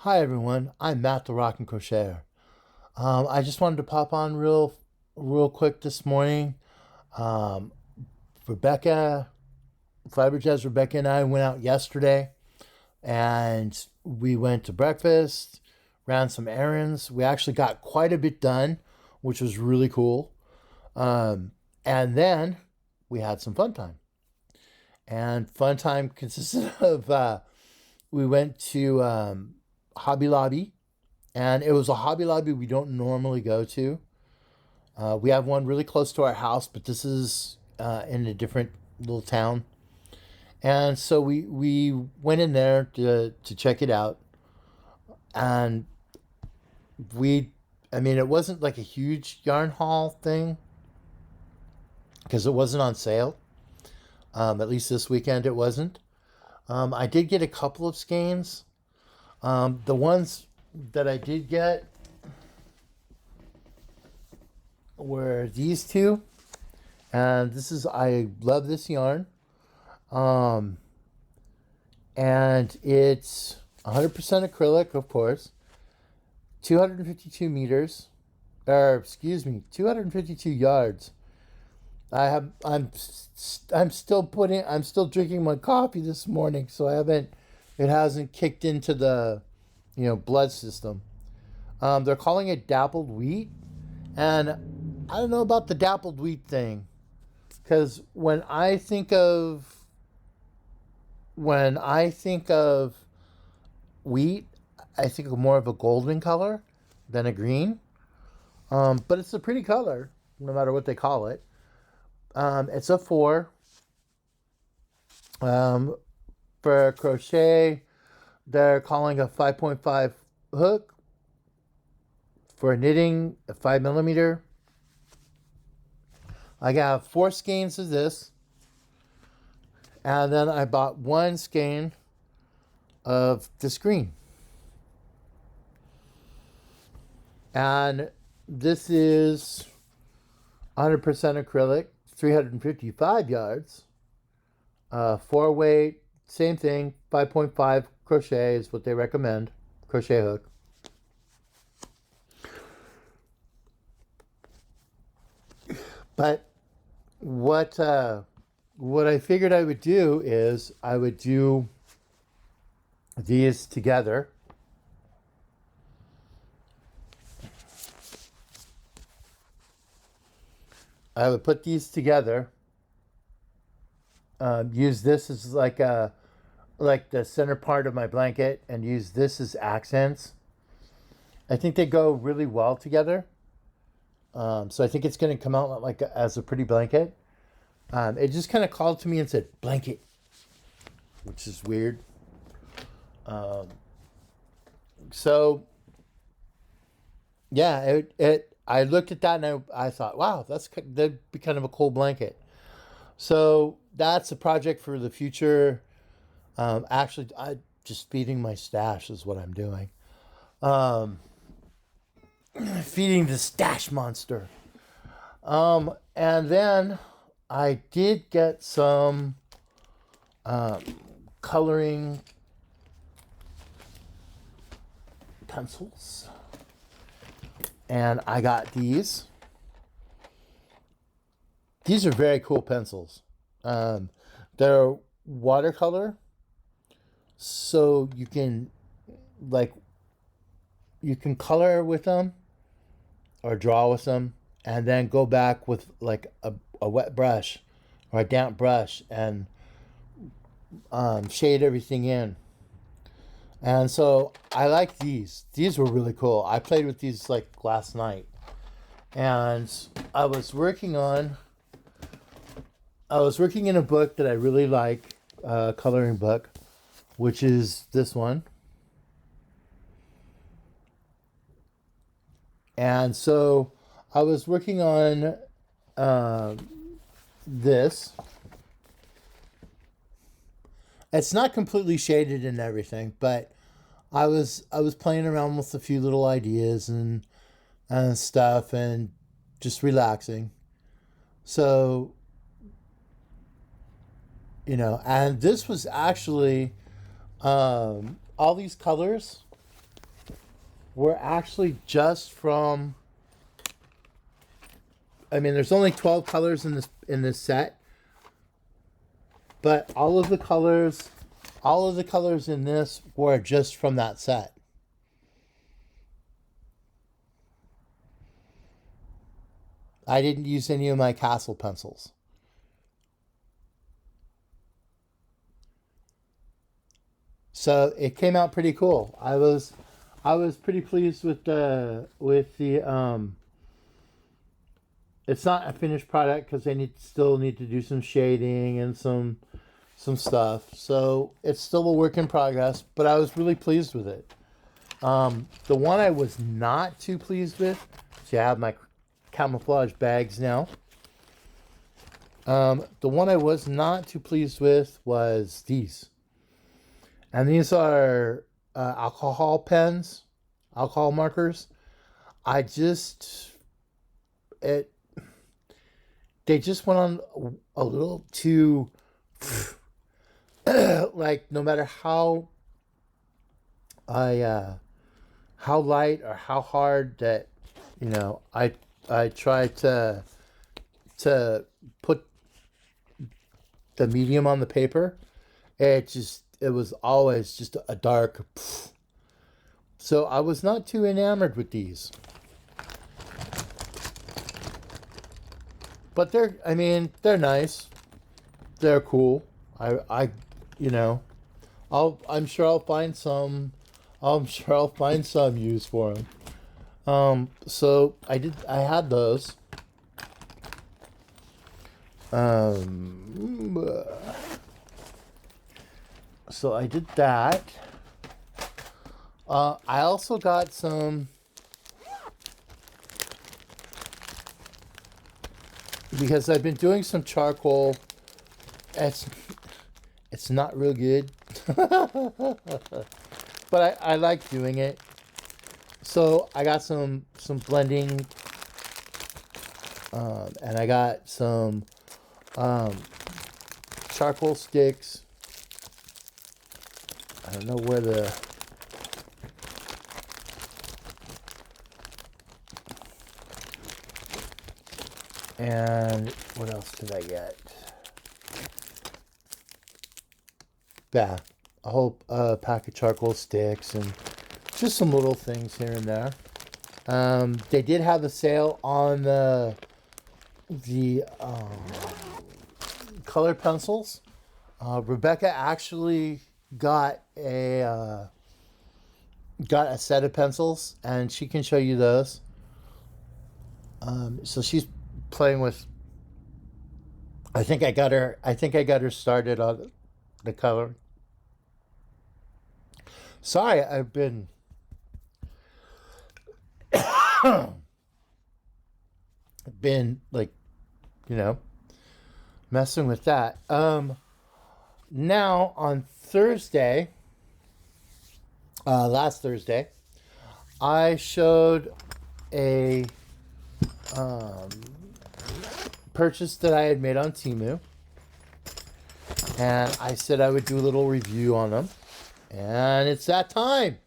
Hi everyone, I'm Matt the Rock and Crocheter. I just wanted to pop on real quick this morning. Um, Rebecca, Fiber Rebecca and I went out yesterday and we went to breakfast, ran some errands. We actually got quite a bit done, which was really cool. And then we had some fun time. And fun time consisted of we went to Hobby Lobby, and it was a Hobby Lobby we don't normally go to. We have one really close to our house, but this is in a different little town. And so we went in there to check it out. And we, I mean, it wasn't like a huge yarn haul thing because it wasn't on sale. At least this weekend it wasn't. I did get a couple of skeins. The ones that I did get were these two. And I love this yarn. Um, and it's 100% acrylic, of course. 252 meters, or excuse me, 252 yards. I'm still drinking my coffee this morning, so it hasn't kicked into the, blood system. They're calling it dappled wheat, and I don't know about the dappled wheat thing, because when I think of wheat, I think of more of a golden color than a green. But it's a pretty color, no matter what they call it. It's a 4. Um, for crochet, they're calling a 5.5 hook. For knitting, a 5 millimeter. I got 4 skeins of this. And then I bought 1 skein of this green. And this is 100% acrylic, 355 yards, 4 weight, same thing, 5.5 crochet is what they recommend, crochet hook. But what I figured I would do is I would do these together. I would put these together. Use this as like the center part of my blanket, and use this as accents. I think they go really well together. So I think it's going to come out like as a pretty blanket. It just kind of called to me and said blanket, which is weird. So yeah, I looked at that and I thought, wow, that'd be kind of a cool blanket. So that's a project for the future. Actually, I just feeding my stash is what I'm doing. Um, Feeding the stash monster. And then I did get some coloring pencils. And I got these. These are very cool pencils. They're watercolor, so you can color with them or draw with them, and then go back with like a wet brush or a damp brush and shade everything in. And so I like these. These were really cool. I played with these like last night, and I was working in a book that I really like, a coloring book, which is this one. And so I was working on this. It's not completely shaded and everything, but I was playing around with a few little ideas and stuff, and just relaxing. So, and this was actually all these colors were actually just from. I mean, there's only 12 colors in this set, but all of the colors in this were just from that set. I didn't use any of my Castle pencils. So it came out pretty cool. I was pretty pleased with the it's not a finished product because they still need to do some shading and some stuff. So it's still a work in progress, but I was really pleased with it. The one I was not too pleased with, see, I have my camouflage bags now. The one I was not too pleased with was these. And these are alcohol pens, alcohol markers. They just went on a little too, like, no matter how light or how hard that, I try to put the medium on the paper, it was always just a dark. So I was not too enamored with these. But they're nice. They're cool. I'm sure I'll find some use for them. So I had those. So I did that. I also got some, because I've been doing some charcoal. It's not real good, but I like doing it. So I got some blending, and I got some charcoal sticks. I don't know where and what else did I get? Yeah, a whole pack of charcoal sticks and just some little things here and there. They did have a sale on the color pencils. Rebecca actually got a set of pencils, and she can show you those. So she's playing with. I think I got her started on the color. Sorry, I've been like, messing with that. Now on Thursday, last Thursday, I showed a purchase that I had made on Temu, and I said I would do a little review on them, and it's that time.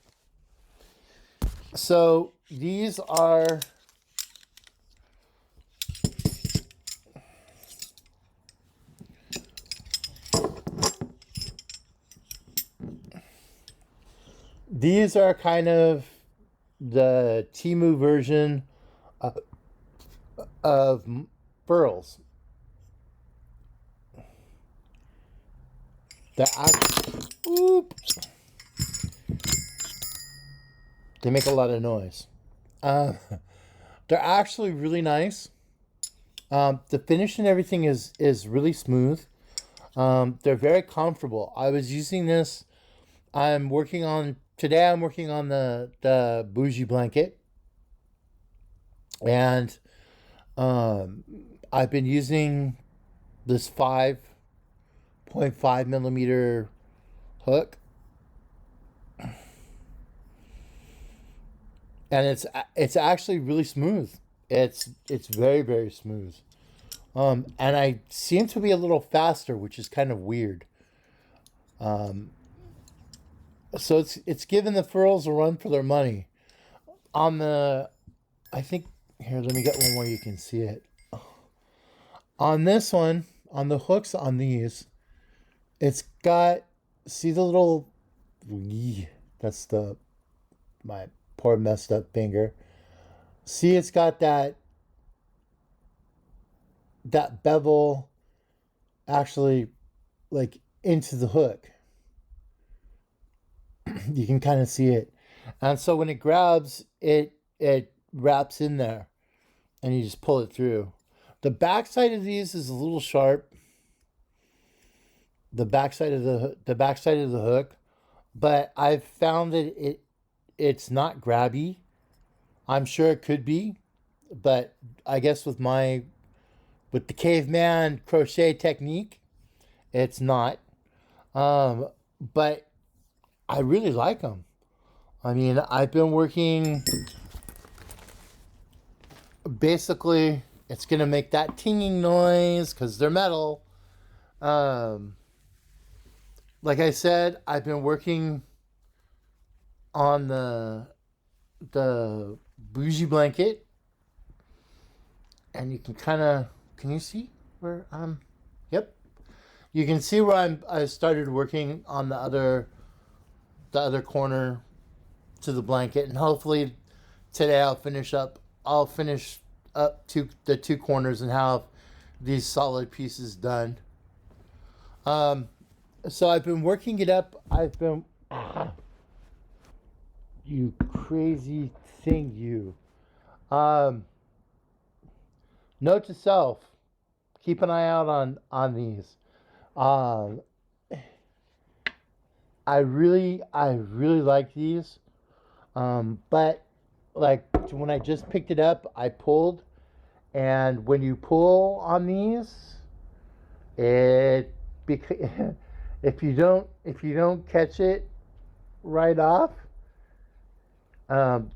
So these are kind of the Temu version of furls. They make a lot of noise. They're actually really nice. The finish and everything is really smooth. They're very comfortable. I was using this. Today I'm working on the bougie blanket. And I've been using this 5.5 millimeter hook. And it's actually really smooth. It's very, very smooth. And I seem to be a little faster, which is kind of weird. So it's giving the furls a run for their money. on the, I think, here, let me get one where you can see it. On this one, on the hooks on these, it's got, see the little, that's my poor messed up finger. See, it's got that bevel actually like into the hook. You can kind of see it. And so when it grabs, it wraps in there and you just pull it through. The backside of these is a little sharp. The backside of the hook, but I've found that it's not grabby. I'm sure it could be, but I guess with the caveman crochet technique, it's not. But I really like them. I mean, I've been working, basically, it's going to make that tinging noise because they're metal. Like I said, I've been working on the bougie blanket, and you can can you see where I'm? Yep, you can see where I started working on the other corner to the blanket, and hopefully today I'll finish up to the two corners and have these solid pieces done. So I've been working it up. You crazy thing, you. Note to self: keep an eye out on these. I really like these. But like when I just picked it up, I pulled, and when you pull on these, if you don't catch it right off,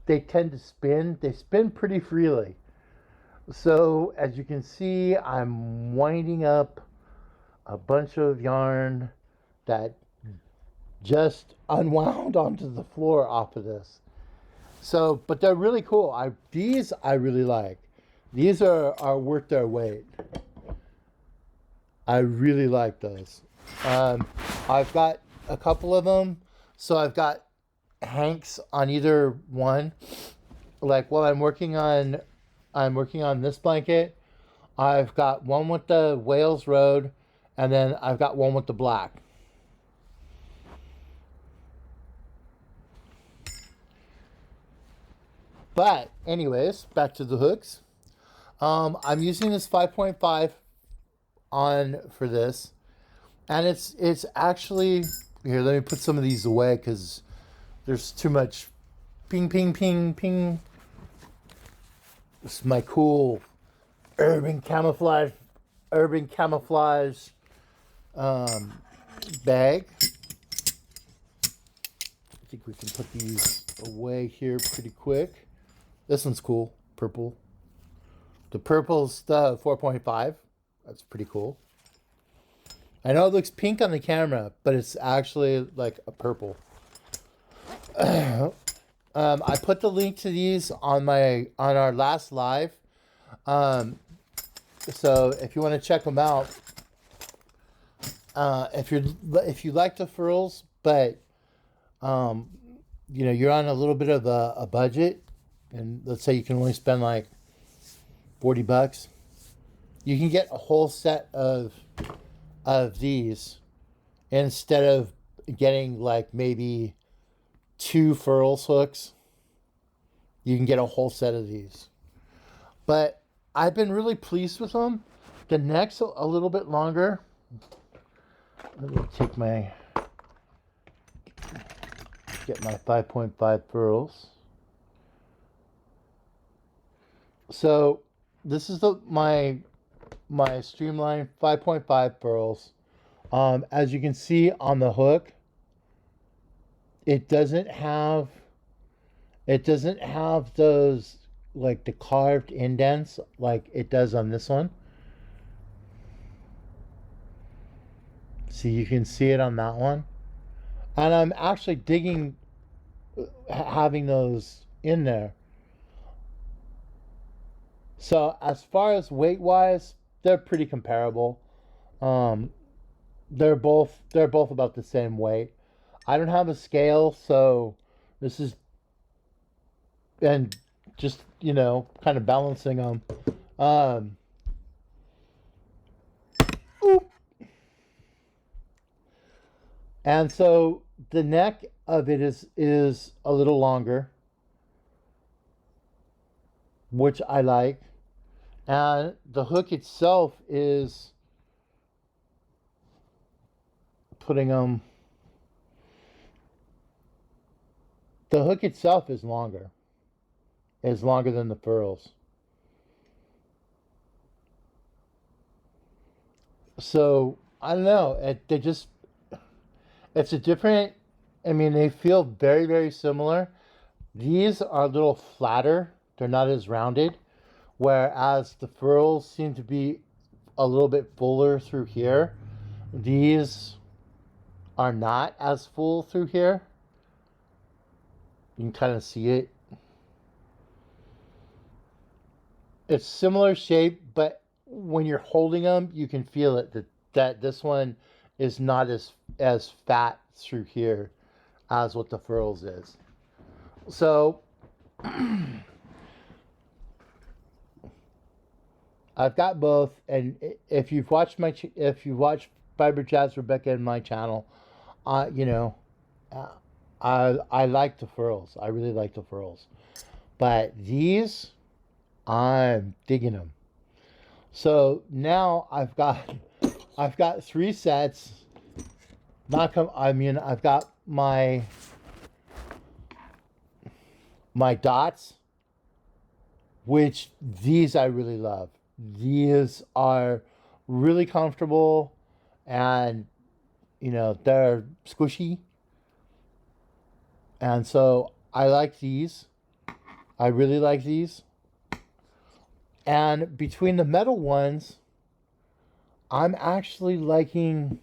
they tend to spin. They spin pretty freely. So as you can see, I'm winding up a bunch of yarn that just unwound onto the floor off of this. So, but they're really cool. These I really like. These are worth their weight. I really like those. I've got a couple of them. So I've got hanks on either one. Like while I'm working on this blanket, I've got one with the Wales Road, and then I've got one with the black. But anyways, back to the hooks. I'm using this 5.5 on for this, and it's actually, here, let me put some of these away because there's too much ping ping ping ping. This is my cool urban camouflage bag. I think we can put these away here pretty quick. This one's cool, purple. The purple's the 4.5. That's pretty cool. I know it looks pink on the camera, but it's actually like a purple. I put the link to these on our last live. So if you want to check them out, if you like the furls, but you're on a little bit of a budget, and let's say you can only spend like $40, you can get a whole set of these instead of getting like maybe 2 furls hooks. You can get a whole set of these. But I've been really pleased with them. The neck's a little bit longer. Let me get my 5.5 furls. So this is my Streamline 5.5 furls. As you can see on the hook, it doesn't have those like the carved indents like it does on this one. See, you can see it on that one. And I'm actually digging having those in there. So as far as weight wise, they're pretty comparable. Um, they're both about the same weight. I don't have a scale, so this is and just kind of balancing them. Um, oop. And so the neck of it is a little longer, which I like, and the hook itself is putting them. The hook itself is longer. Is longer than the furls. So I don't know. It's a different. I mean, they feel very very similar. These are a little flatter. They're not as rounded, whereas the furls seem to be a little bit fuller through here. These are not as full through here. You can kind of see it. It's similar shape, but when you're holding them, you can feel it that this one is not as fat through here as what the furls is. So I've got both, and if you've watched Fiber Jazz Rebecca in my channel, you know, uh, I like the furls. I really like the furls, but these I'm digging them. So now I've got 3 sets. Not come. I mean, I've got my dots, which these I really love. These are really comfortable, and they're squishy, and so I like these. I really like these. And between the metal ones, I'm actually liking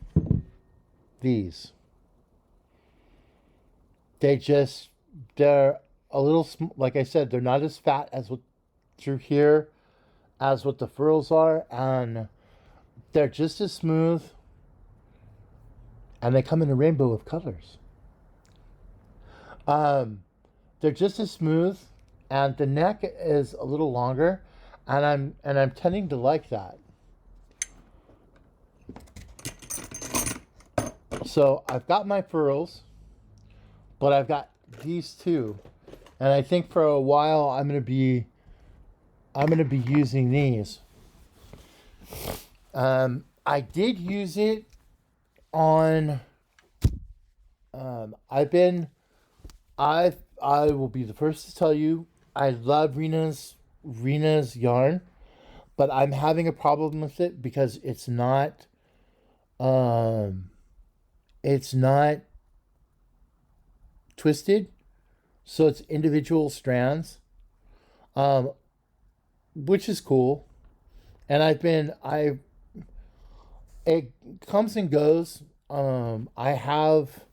these. They're a little, like I said, they're not as fat as what through here as what the furls are, and they're just as smooth, and they come in a rainbow of colors. Um, they're just as smooth, and the neck is a little longer, and I'm tending to like that. So I've got my furls, but I've got these two, and I think for a while I'm gonna be using these. I did use it on. I've been. I will be the first to tell you I love Rena's yarn, but I'm having a problem with it because um it's not twisted, so it's individual strands, um which is cool. And I it comes and goes. I have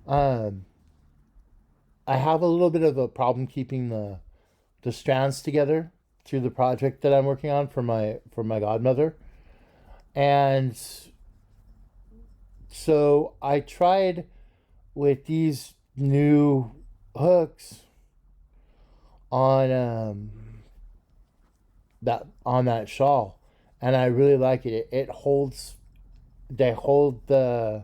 um I have a little bit of a problem keeping the strands together through the project that I'm working on for my godmother. And so I tried with these new hooks on that shawl, and I really like it. It holds. They hold the.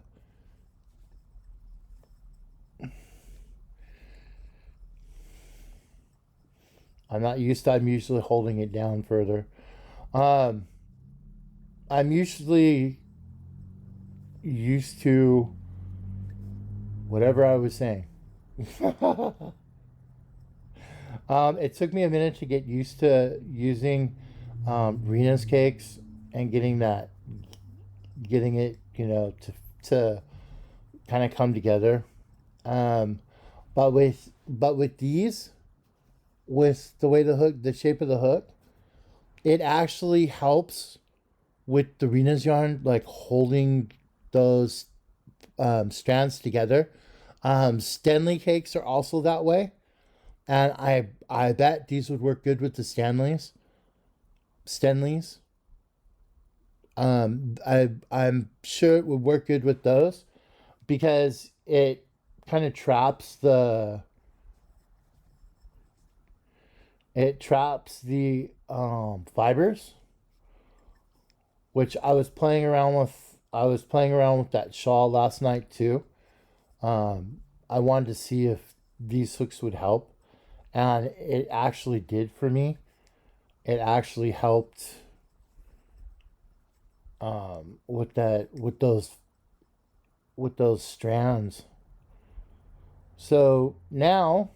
I'm not used to. I'm usually holding it down further. Um, I'm usually used to whatever I was saying. It took me a minute to get used to using Rena's cakes and getting it, to kind of come together. Um, but with these, with the shape of the hook, it actually helps with the Rena's yarn, like holding those strands together. Stanley cakes are also that way. and I bet these would work good with the Stanleys. I'm sure it would work good with those because it kind of traps the fibers, which I was playing around with. I was playing around with that shawl last night too. I wanted to see if these hooks would help, and it actually did for me. It actually helped with those strands. So now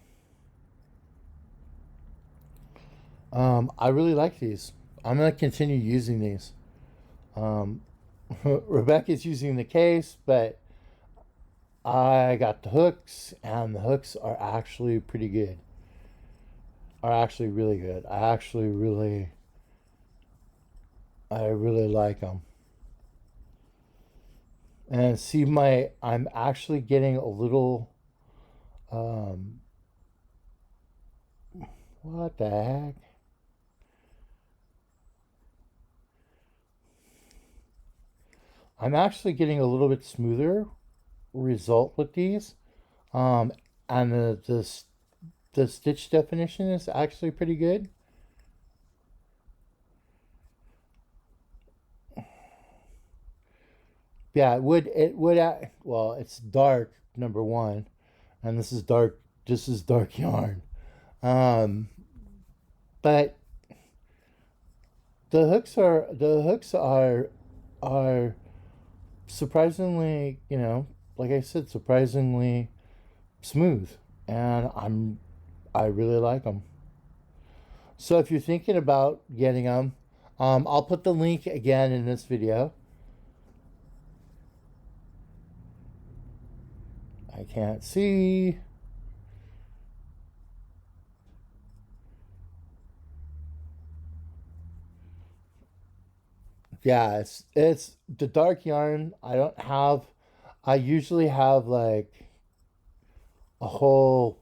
I really like these. I'm gonna continue using these. Um, Rebecca's using the case, but I got the hooks, and the hooks are actually pretty good. Are actually really good. I really like them. And see, I'm actually getting a little, um, what the heck? I'm actually getting a little bit smoother result with these. Um, and the stitch definition is actually pretty good. Yeah, well, it's dark, number one, and this is dark yarn. Um, but the hooks are surprisingly, like I said, surprisingly smooth, and I really like them. So if you're thinking about getting them, I'll put the link again in this video. I can't see. Yeah, it's the dark yarn. I usually have like a whole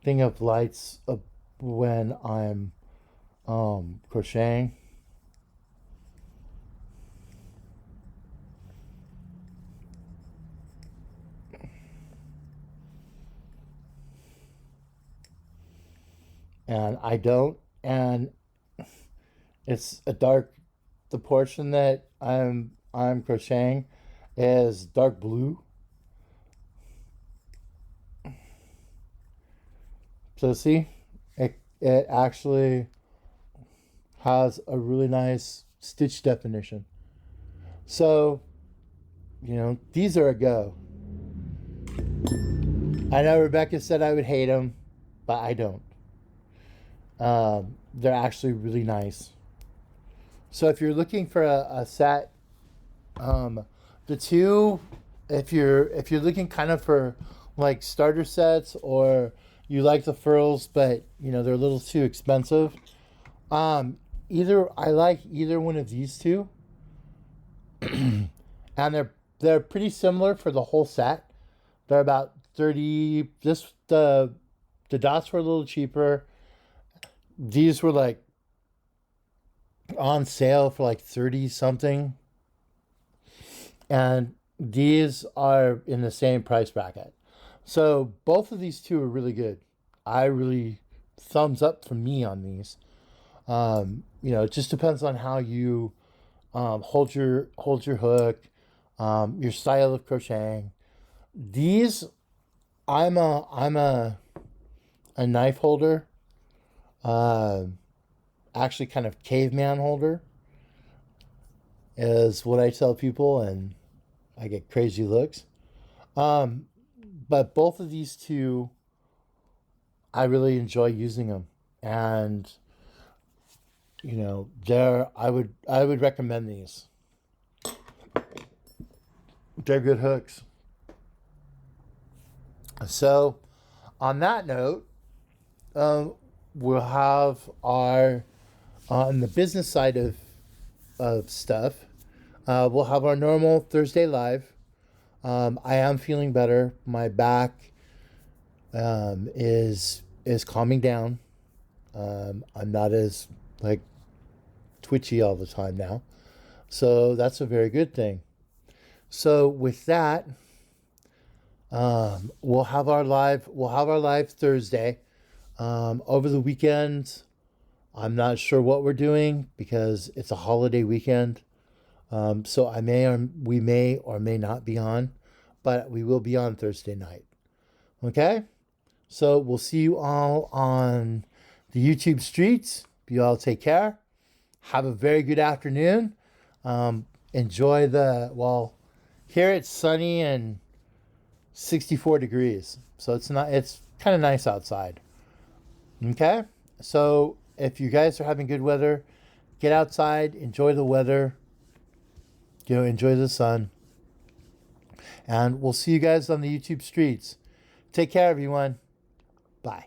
thing of lights up when I'm crocheting. And I don't, and it's a dark, the portion that I'm crocheting is dark blue. So see, it actually has a really nice stitch definition. So, these are a go. I know Rebecca said I would hate them, but I don't. They're actually really nice. So if you're looking for a set, the two, if you're looking kind of for like starter sets, or you like the furls but they're a little too expensive, I like either one of these two, and they're pretty similar for the whole set. They're about 30. The dots were a little cheaper. These were like on sale for like 30 something, and these are in the same price bracket. So both of these two are really good. I really thumbs up for me on these. It just depends on how you hold your hook, your style of crocheting. These, I'm a knife holder, uh, actually kind of caveman holder is what I tell people, and I get crazy looks. Um, but both of these two, I really enjoy using them, and I would recommend these. They're good hooks. So, on that note, we'll have our on the business side of stuff. We'll have our normal Thursday live. I am feeling better. My back is calming down. I'm not as like twitchy all the time now, so that's a very good thing. So with that, we'll have our live Thursday. Over the weekend, I'm not sure what we're doing because it's a holiday weekend. So we may or may not be on, but we will be on Thursday night. Okay? So we'll see you all on the YouTube streets. You all take care. Have a very good afternoon. Enjoy here it's sunny and 64 degrees. So it's kind of nice outside. Okay? So if you guys are having good weather, get outside, enjoy the weather, enjoy the sun. And we'll see you guys on the YouTube streets. Take care, everyone. Bye.